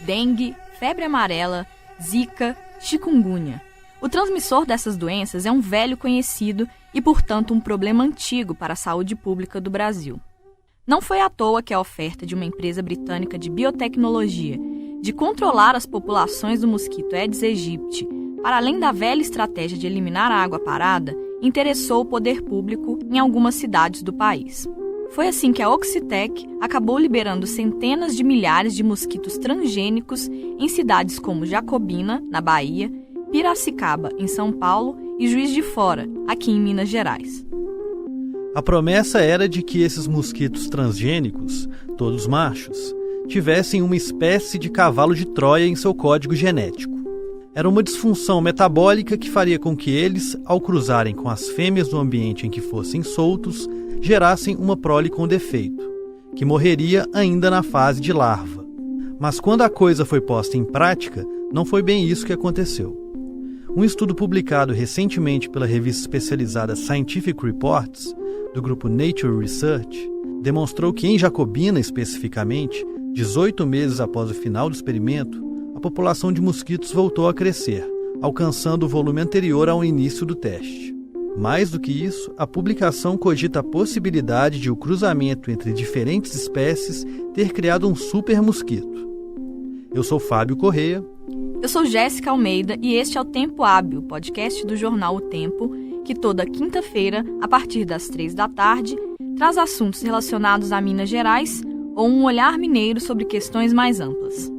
dengue, febre amarela, zika, chikungunya. O transmissor dessas doenças é um velho conhecido e, portanto, um problema antigo para a saúde pública do Brasil. Não foi à toa que a oferta de uma empresa britânica de biotecnologia de controlar as populações do mosquito Aedes aegypti, para além da velha estratégia de eliminar a água parada, interessou o poder público em algumas cidades do país. Foi assim que a Oxitec acabou liberando centenas de milhares de mosquitos transgênicos em cidades como Jacobina, na Bahia, Piracicaba, em São Paulo, e Juiz de Fora, aqui em Minas Gerais. A promessa era de que esses mosquitos transgênicos, todos machos, tivessem uma espécie de cavalo de Troia em seu código genético. Era uma disfunção metabólica que faria com que eles, ao cruzarem com as fêmeas do ambiente em que fossem soltos, gerassem uma prole com defeito, que morreria ainda na fase de larva. Mas quando a coisa foi posta em prática, não foi bem isso que aconteceu. Um estudo publicado recentemente pela revista especializada Scientific Reports, do grupo Nature Research, demonstrou que em Jacobina, especificamente, 18 meses após o final do experimento, a população de mosquitos voltou a crescer, alcançando o volume anterior ao início do teste. Mais do que isso, a publicação cogita a possibilidade de o cruzamento entre diferentes espécies ter criado um super mosquito. Eu sou Fábio Correia. Eu sou Jéssica Almeida e este é o Tempo Hábil, podcast do jornal O Tempo, que toda quinta-feira, a partir das 3 da tarde, traz assuntos relacionados a Minas Gerais ou um olhar mineiro sobre questões mais amplas.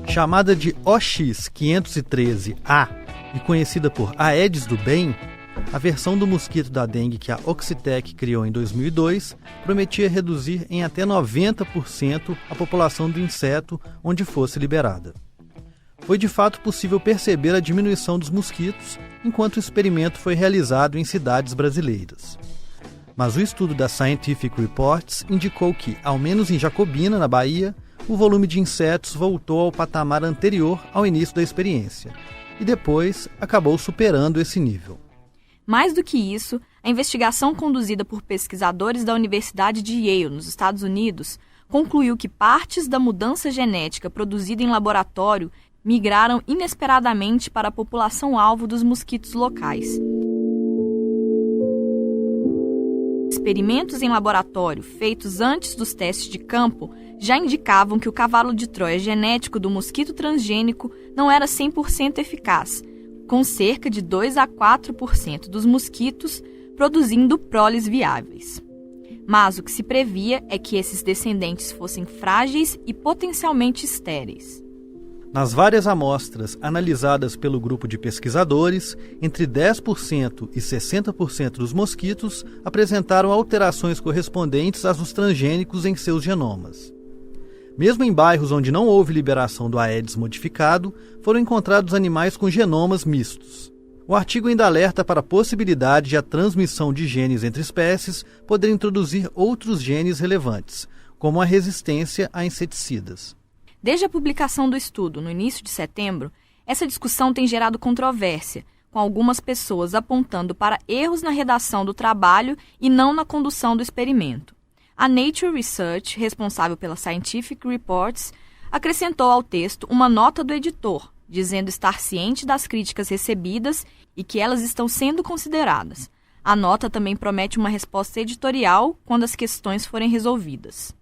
Chamada de OX513A e conhecida por Aedes do Bem, a versão do mosquito da dengue que a Oxitec criou em 2002 prometia reduzir em até 90% a população do inseto onde fosse liberada. Foi de fato possível perceber a diminuição dos mosquitos enquanto o experimento foi realizado em cidades brasileiras. Mas o estudo da Scientific Reports indicou que, ao menos em Jacobina, na Bahia, o volume de insetos voltou ao patamar anterior ao início da experiência e depois acabou superando esse nível. Mais do que isso, a investigação conduzida por pesquisadores da Universidade de Yale, nos Estados Unidos, concluiu que partes da mudança genética produzida em laboratório migraram inesperadamente para a população-alvo dos mosquitos locais. Experimentos em laboratório feitos antes dos testes de campo já indicavam que o cavalo de Troia genético do mosquito transgênico não era 100% eficaz, com cerca de 2 a 4% dos mosquitos produzindo proles viáveis. Mas o que se previa é que esses descendentes fossem frágeis e potencialmente estéreis. Nas várias amostras analisadas pelo grupo de pesquisadores, entre 10% e 60% dos mosquitos apresentaram alterações correspondentes às dos transgênicos em seus genomas. Mesmo em bairros onde não houve liberação do Aedes modificado, foram encontrados animais com genomas mistos. O artigo ainda alerta para a possibilidade de a transmissão de genes entre espécies poder introduzir outros genes relevantes, como a resistência a inseticidas. Desde a publicação do estudo, no início de setembro, essa discussão tem gerado controvérsia, com algumas pessoas apontando para erros na redação do trabalho e não na condução do experimento. A Nature Research, responsável pela Scientific Reports, acrescentou ao texto uma nota do editor, dizendo estar ciente das críticas recebidas e que elas estão sendo consideradas. A nota também promete uma resposta editorial quando as questões forem resolvidas.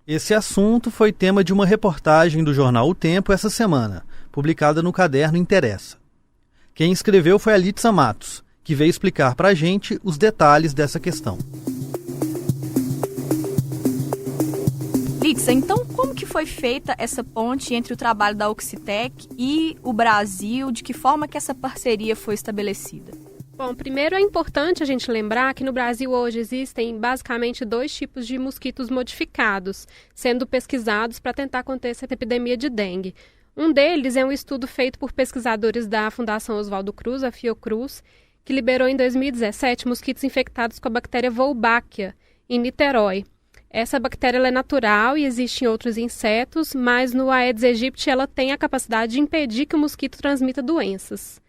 Esse assunto foi tema de uma reportagem do jornal O Tempo essa semana, publicada no caderno Interessa. Quem escreveu foi a Litza Matos, que veio explicar para a gente os detalhes dessa questão. Litza, então como que foi feita essa ponte entre o trabalho da Oxitec e o Brasil? De que forma que essa parceria foi estabelecida? Bom, primeiro é importante a gente lembrar que no Brasil hoje existem basicamente 2 tipos de mosquitos modificados, sendo pesquisados para tentar conter essa epidemia de dengue. Um deles é um estudo feito por pesquisadores da Fundação Oswaldo Cruz, a Fiocruz, que liberou em 2017 mosquitos infectados com a bactéria Wolbachia, em Niterói. Essa bactéria ela é natural e existe em outros insetos, mas no Aedes aegypti ela tem a capacidade de impedir que o mosquito transmita doenças.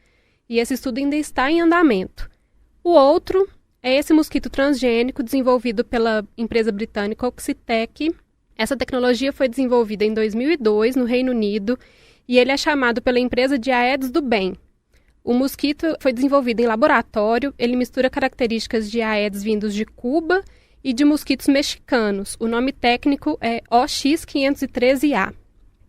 E esse estudo ainda está em andamento. O outro é esse mosquito transgênico desenvolvido pela empresa britânica Oxitec. Essa tecnologia foi desenvolvida em 2002 no Reino Unido e ele é chamado pela empresa de Aedes do bem. O mosquito foi desenvolvido em laboratório, ele mistura características de Aedes vindos de Cuba e de mosquitos mexicanos. O nome técnico é OX513A.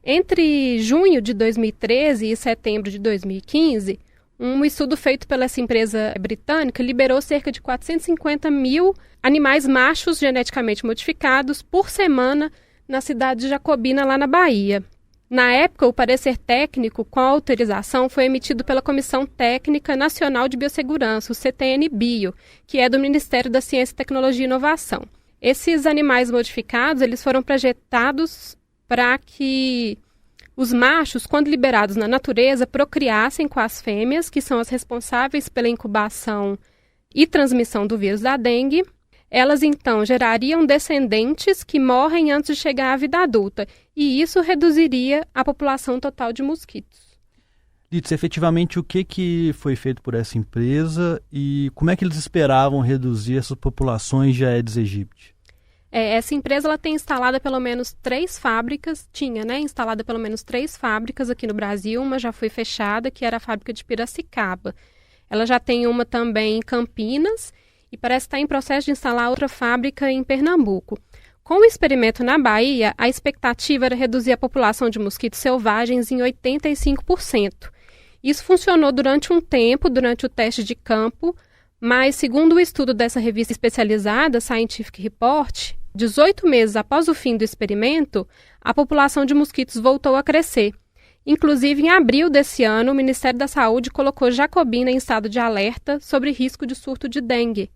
Entre junho de 2013 e setembro de 2015, um estudo feito pela essa empresa britânica liberou cerca de 450 mil animais machos geneticamente modificados por semana na cidade de Jacobina, lá na Bahia. Na época, o parecer técnico com a autorização foi emitido pela Comissão Técnica Nacional de Biossegurança, o CTN-Bio, que é do Ministério da Ciência, Tecnologia e Inovação. Esses animais modificados eles foram projetados para que os machos, quando liberados na natureza, procriassem com as fêmeas, que são as responsáveis pela incubação e transmissão do vírus da dengue. Elas, então, gerariam descendentes que morrem antes de chegar à vida adulta, e isso reduziria a população total de mosquitos. Lídice, efetivamente, o que foi feito por essa empresa e como é que eles esperavam reduzir essas populações de Aedes aegypti? Essa empresa ela tem instalada pelo menos 3 fábricas, instalada pelo menos 3 fábricas aqui no Brasil, uma já foi fechada, que era a fábrica de Piracicaba. Ela já tem uma também em Campinas, e parece estar em processo de instalar outra fábrica em Pernambuco. Com o experimento na Bahia, a expectativa era reduzir a população de mosquitos selvagens em 85%. Isso funcionou durante um tempo, durante o teste de campo, mas, segundo o estudo dessa revista especializada, Scientific Report, 18 meses após o fim do experimento, a população de mosquitos voltou a crescer. Inclusive, em abril desse ano, o Ministério da Saúde colocou Jacobina em estado de alerta sobre risco de surto de dengue.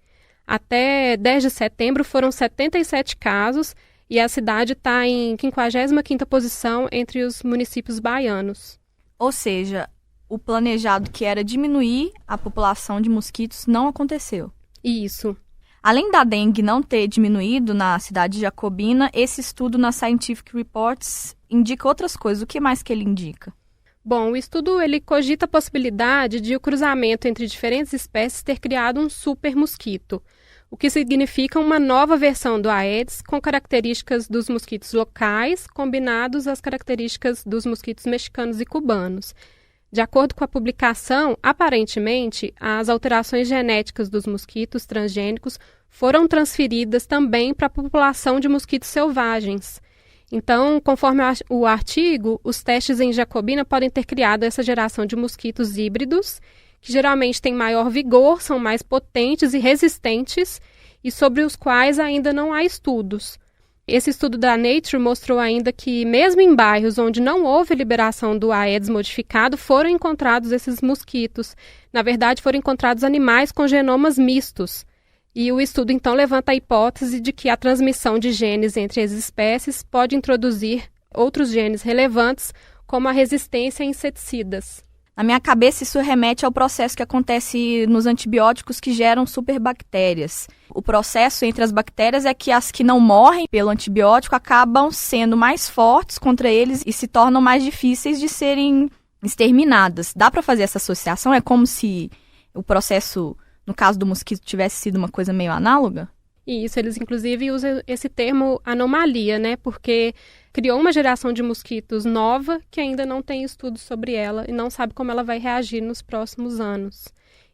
Até 10 de setembro foram 77 casos e a cidade está em 55ª posição entre os municípios baianos. Ou seja, o planejado que era diminuir a população de mosquitos não aconteceu. Isso. Além da dengue não ter diminuído na cidade de Jacobina, esse estudo na Scientific Reports indica outras coisas. O que mais que ele indica? Bom, o estudo ele cogita a possibilidade de o cruzamento entre diferentes espécies ter criado um super mosquito, o que significa uma nova versão do Aedes com características dos mosquitos locais combinados às características dos mosquitos mexicanos e cubanos. De acordo com a publicação, aparentemente, as alterações genéticas dos mosquitos transgênicos foram transferidas também para a população de mosquitos selvagens. Então, conforme o artigo, os testes em Jacobina podem ter criado essa geração de mosquitos híbridos, que geralmente têm maior vigor, são mais potentes e resistentes, e sobre os quais ainda não há estudos. Esse estudo da Nature mostrou ainda que, mesmo em bairros onde não houve liberação do Aedes modificado, foram encontrados esses mosquitos. Na verdade, foram encontrados animais com genomas mistos. E o estudo, então, levanta a hipótese de que a transmissão de genes entre as espécies pode introduzir outros genes relevantes, como a resistência a inseticidas. Na minha cabeça, isso remete ao processo que acontece nos antibióticos que geram superbactérias. O processo entre as bactérias é que as que não morrem pelo antibiótico acabam sendo mais fortes contra eles e se tornam mais difíceis de serem exterminadas. Dá para fazer essa associação? É como se o processo, no caso do mosquito, tivesse sido uma coisa meio análoga? Isso, eles inclusive usam esse termo anomalia, né? Porque criou uma geração de mosquitos nova que ainda não tem estudos sobre ela e não sabe como ela vai reagir nos próximos anos.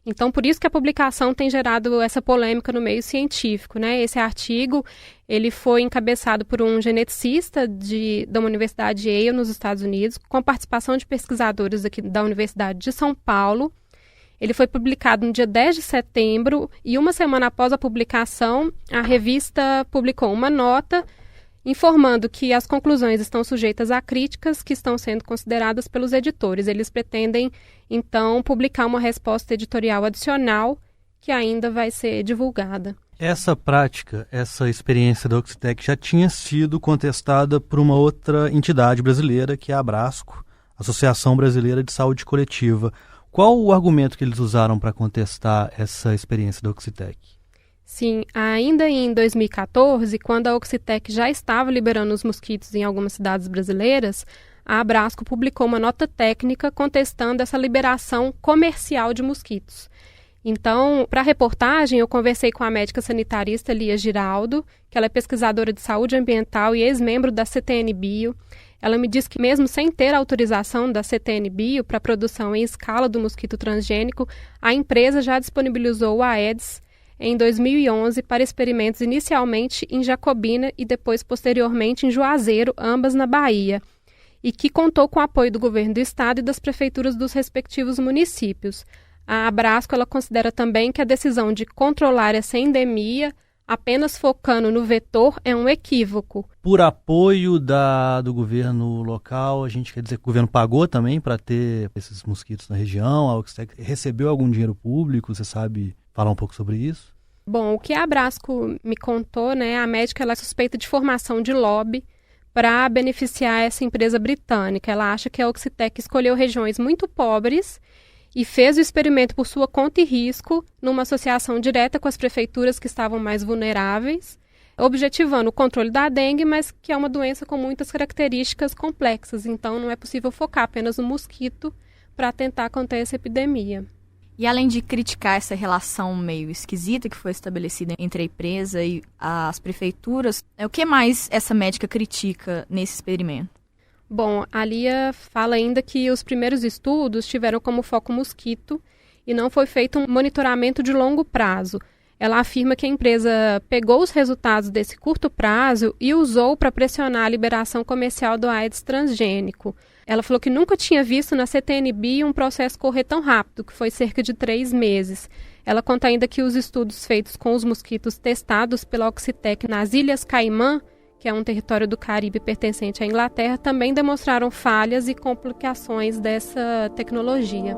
Então, por isso que a publicação tem gerado essa polêmica no meio científico, né? Esse artigo, ele foi encabeçado por um geneticista da Universidade Yale, nos Estados Unidos, com a participação de pesquisadores aqui da Universidade de São Paulo. Ele foi publicado no dia 10 de setembro e uma semana após a publicação, a revista publicou uma nota informando que as conclusões estão sujeitas a críticas que estão sendo consideradas pelos editores. Eles pretendem, então, publicar uma resposta editorial adicional que ainda vai ser divulgada. Essa prática, essa experiência da Oxitec já tinha sido contestada por uma outra entidade brasileira, que é a Abrasco, Associação Brasileira de Saúde Coletiva. Qual o argumento que eles usaram para contestar essa experiência da Oxitec? Sim, ainda em 2014, quando a Oxitec já estava liberando os mosquitos em algumas cidades brasileiras, a Abrasco publicou uma nota técnica contestando essa liberação comercial de mosquitos. Então, para a reportagem, eu conversei com a médica sanitarista Lia Giraldo, que ela é pesquisadora de saúde ambiental e ex-membro da CTN Bio. Ela me disse que mesmo sem ter autorização da CTN Bio para a produção em escala do mosquito transgênico, a empresa já disponibilizou o Aedes em 2011 para experimentos inicialmente em Jacobina e depois posteriormente em Juazeiro, ambas na Bahia, e que contou com o apoio do governo do estado e das prefeituras dos respectivos municípios. A Abrasco ela considera também que a decisão de controlar essa endemia apenas focando no vetor é um equívoco. Por apoio do governo local, a gente quer dizer que o governo pagou também para ter esses mosquitos na região? A Oxitec recebeu algum dinheiro público? Você sabe falar um pouco sobre isso? Bom, o que a Abrasco me contou, né, a médica ela é suspeita de formação de lobby para beneficiar essa empresa britânica. Ela acha que a Oxitec escolheu regiões muito pobres e fez o experimento por sua conta e risco, numa associação direta com as prefeituras que estavam mais vulneráveis, objetivando o controle da dengue, mas que é uma doença com muitas características complexas, então não é possível focar apenas no mosquito para tentar conter essa epidemia. E além de criticar essa relação meio esquisita que foi estabelecida entre a empresa e as prefeituras, o que mais essa médica critica nesse experimento? Bom, a Lia fala ainda que os primeiros estudos tiveram como foco mosquito e não foi feito um monitoramento de longo prazo. Ela afirma que a empresa pegou os resultados desse curto prazo e usou para pressionar a liberação comercial do Aedes transgênico. Ela falou que nunca tinha visto na CTN Bio um processo correr tão rápido, que foi cerca de 3 meses. Ela conta ainda que os estudos feitos com os mosquitos testados pela Oxitec nas Ilhas Caimã, que é um território do Caribe pertencente à Inglaterra, também demonstraram falhas e complicações dessa tecnologia.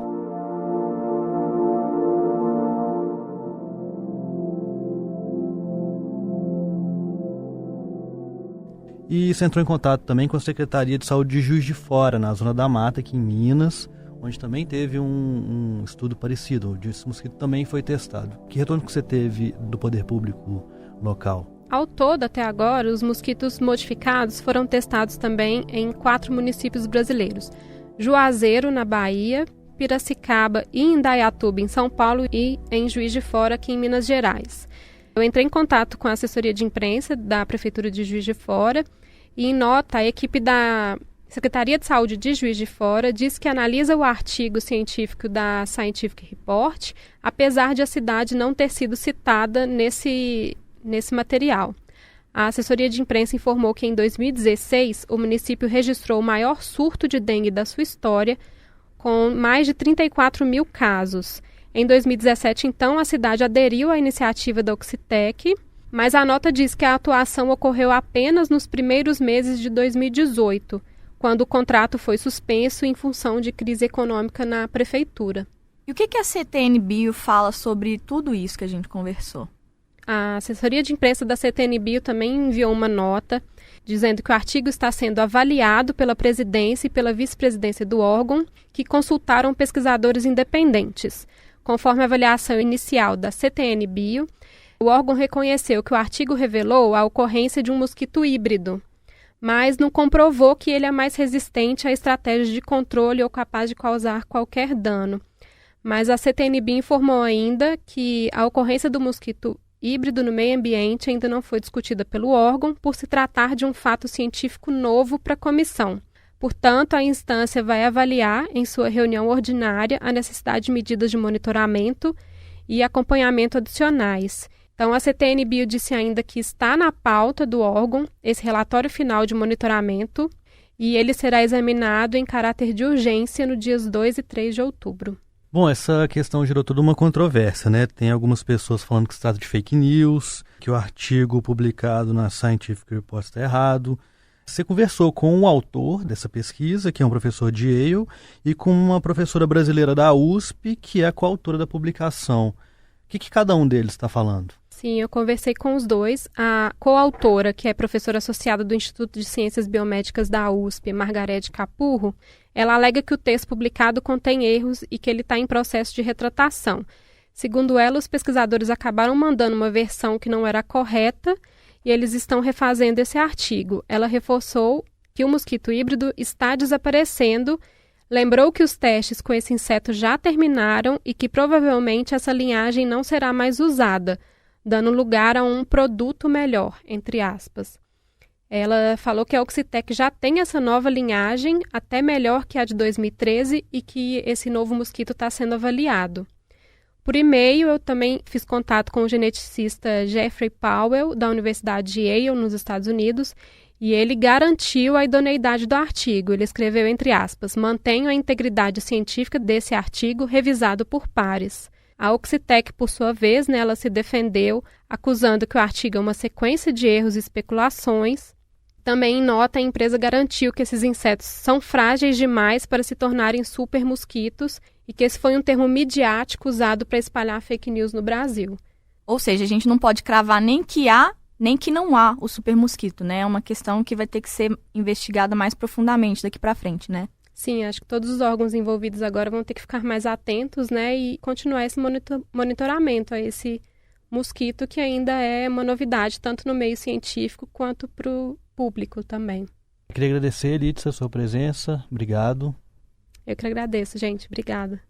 E você entrou em contato também com a Secretaria de Saúde de Juiz de Fora, na Zona da Mata, aqui em Minas, onde também teve um estudo parecido, onde esse mosquito também foi testado. Que retorno que você teve do poder público local? Ao todo, até agora, os mosquitos modificados foram testados também em 4 municípios brasileiros: Juazeiro, na Bahia, Piracicaba e Indaiatuba, em São Paulo, e em Juiz de Fora, aqui em Minas Gerais. Eu entrei em contato com a assessoria de imprensa da Prefeitura de Juiz de Fora e, em nota, a equipe da Secretaria de Saúde de Juiz de Fora diz que analisa o artigo científico da Scientific Report, apesar de a cidade não ter sido citada nesse material. A assessoria de imprensa informou que em 2016 o município registrou o maior surto de dengue da sua história, com mais de 34 mil casos. Em 2017, então, a cidade aderiu à iniciativa da Oxitec, mas a nota diz que a atuação ocorreu apenas nos primeiros meses de 2018, quando o contrato foi suspenso em função de crise econômica na prefeitura. E o que a CTN Bio fala sobre tudo isso que a gente conversou? A assessoria de imprensa da CTN Bio também enviou uma nota dizendo que o artigo está sendo avaliado pela presidência e pela vice-presidência do órgão, que consultaram pesquisadores independentes. Conforme a avaliação inicial da CTN Bio, o órgão reconheceu que o artigo revelou a ocorrência de um mosquito híbrido, mas não comprovou que ele é mais resistente a estratégias de controle ou capaz de causar qualquer dano. Mas a CTN Bio informou ainda que a ocorrência do mosquito híbrido no meio ambiente ainda não foi discutida pelo órgão por se tratar de um fato científico novo para a comissão. Portanto, a instância vai avaliar, em sua reunião ordinária, a necessidade de medidas de monitoramento e acompanhamento adicionais. Então, a CTN Bio disse ainda que está na pauta do órgão esse relatório final de monitoramento e ele será examinado em caráter de urgência no dias 2 e 3 de outubro. Bom, essa questão gerou toda uma controvérsia, né? Tem algumas pessoas falando que se trata de fake news, que o artigo publicado na Scientific Report está errado. Você conversou com o autor dessa pesquisa, que é um professor de Yale, e com uma professora brasileira da USP, que é a coautora da publicação. O que cada um deles está falando? Sim, eu conversei com os dois. A coautora, que é professora associada do Instituto de Ciências Biomédicas da USP, Margarete Capurro, ela alega que o texto publicado contém erros e que ele está em processo de retratação. Segundo ela, os pesquisadores acabaram mandando uma versão que não era correta e eles estão refazendo esse artigo. Ela reforçou que o mosquito híbrido está desaparecendo, lembrou que os testes com esse inseto já terminaram e que provavelmente essa linhagem não será mais usada, dando lugar a um produto melhor, entre aspas. Ela falou que a Oxitec já tem essa nova linhagem, até melhor que a de 2013, e que esse novo mosquito está sendo avaliado. Por e-mail, eu também fiz contato com o geneticista Jeffrey Powell, da Universidade de Yale, nos Estados Unidos, e ele garantiu a idoneidade do artigo. Ele escreveu, entre aspas, mantenho a integridade científica desse artigo revisado por pares. A Oxitec, por sua vez, ela se defendeu, acusando que o artigo é uma sequência de erros e especulações. Também em nota, a empresa garantiu que esses insetos são frágeis demais para se tornarem super mosquitos e que esse foi um termo midiático usado para espalhar fake news no Brasil. Ou seja, a gente não pode cravar nem que há, nem que não há o super mosquito, né? É uma questão que vai ter que ser investigada mais profundamente daqui para frente, né? Sim, acho que todos os órgãos envolvidos agora vão ter que ficar mais atentos, né? E continuar esse monitoramento a esse mosquito que ainda é uma novidade, tanto no meio científico quanto para o público também. Queria agradecer, Lídia, a sua presença. Obrigado. Eu que agradeço, gente. Obrigada.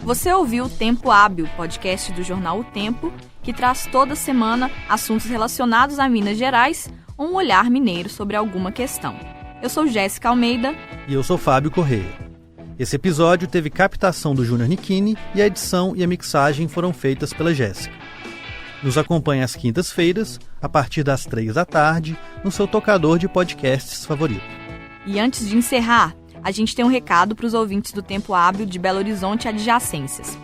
Você ouviu o Tempo Hábil, podcast do jornal O Tempo, que traz toda semana assuntos relacionados a Minas Gerais ou um olhar mineiro sobre alguma questão. Eu sou Jéssica Almeida. E eu sou Fábio Correia. Esse episódio teve captação do Júnior Nicchini e a edição e a mixagem foram feitas pela Jéssica. Nos acompanhe às quintas-feiras, a partir das 15h, no seu tocador de podcasts favorito. E antes de encerrar, a gente tem um recado para os ouvintes do Tempo Hábil de Belo Horizonte e adjacências.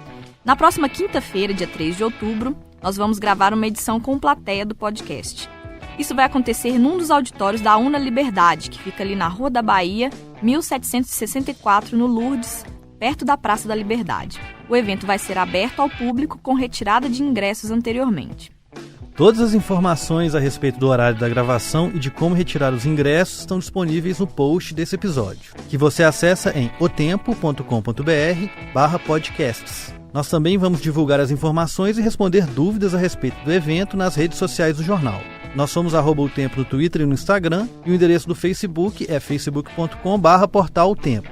Na próxima quinta-feira, dia 3 de outubro, nós vamos gravar uma edição com plateia do podcast. Isso vai acontecer num dos auditórios da Una Liberdade, que fica ali na Rua da Bahia, 1764, no Lourdes, perto da Praça da Liberdade. O evento vai ser aberto ao público com retirada de ingressos anteriormente. Todas as informações a respeito do horário da gravação e de como retirar os ingressos estão disponíveis no post desse episódio, que você acessa em otempo.com.br/podcasts. Nós também vamos divulgar as informações e responder dúvidas a respeito do evento nas redes sociais do jornal. Nós somos @otempo no Twitter e no Instagram, e o endereço do Facebook é facebook.com/portaltempo.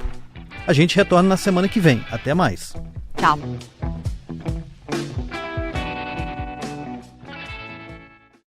A gente retorna na semana que vem. Até mais. Tchau.